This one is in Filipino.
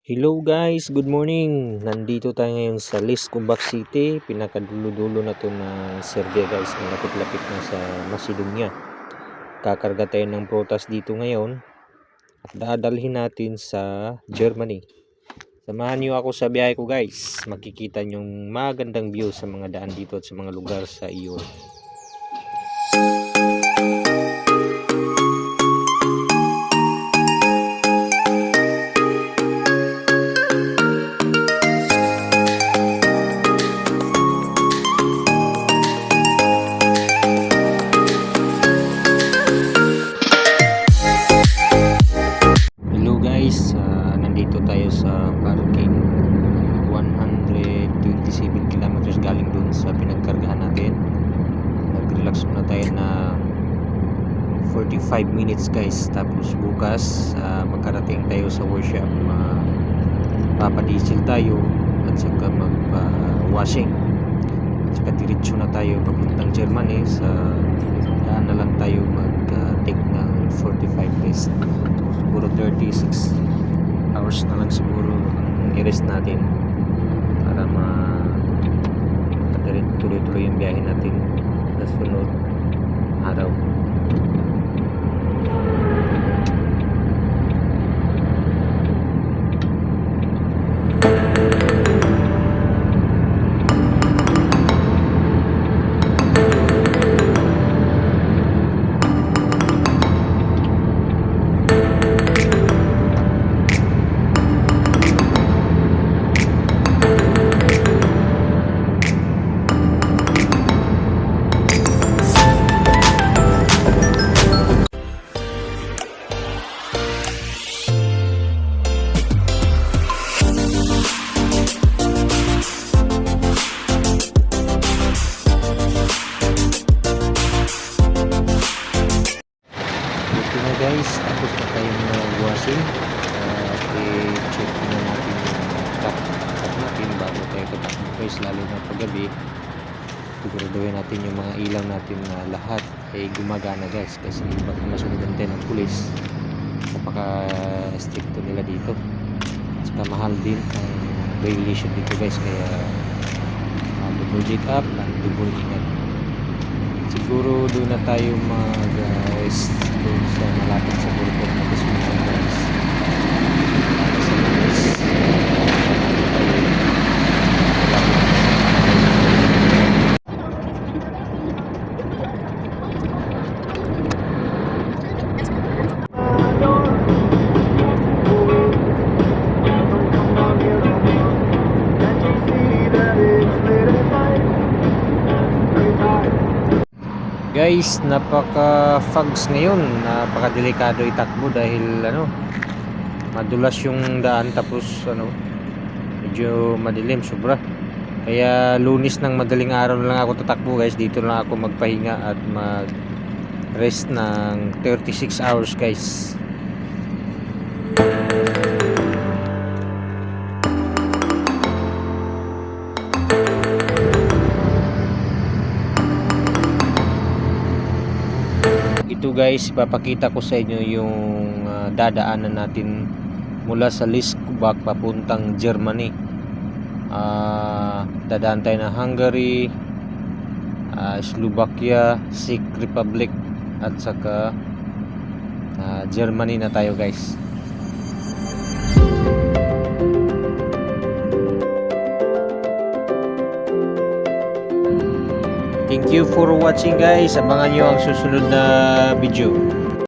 Hello guys, good morning. Nandito tayo ngayon sa Liscobak City, pinakadulo-dulo na to na Serbia guys, malapit-lapit na sa Macedonia. Kakarga tayo ng prutas dito ngayon at dadalhin natin sa Germany. Samahan niyo ako sa biyahe ko guys. Makikita niyo yung magandang view sa mga daan dito at sa mga lugar sa iyo. Nandito tayo sa parking 127 kilometers galing dun sa pinagkargahan natin. Nag-relax muna tayo na 45 minutes guys, tapos bukas magkarating tayo sa workshop, papadiesel tayo at saka magpa-washing at saka diretso na tayo papuntang Germany. Sa daan na lang tayo mag-take ng 45 days, siguro 36 hours na lang siguro ang i-rest natin para tuloy-tuloy yung biyahe natin sa sunod araw. Guys, tapos na tayong washing at i-check na natin yung top natin bago tayo tatakbo guys, lalo na paggabi. Siguraduhin natin yung mga ilaw natin na lahat ay gumagana guys, kasi baka masundan tayo ng pulis. Napaka stricto nila dito, saka mahal din ang violation dito guys, kaya double check up and double ingat. Siguro doon na tayo mag-rest doon sa malapit sa Burgos na Bismutan guys. Guys, napaka-fogs ngayon, napaka-delikado itakbo dahil madulas yung daan, tapos medyo madilim sobra. Kaya Lunes ng madaling araw na lang ako tatakbo guys. Dito lang ako magpahinga at mag-rest ng 36 hours guys. Ito guys, ipapakita ko sa inyo yung dadaanan natin mula sa Liscobak papuntang Germany. Dadaan tayo ng Hungary, Slovakia, Czech Republic at saka Germany na tayo guys. Thank you for watching guys. Abangan nyo ang susunod na video.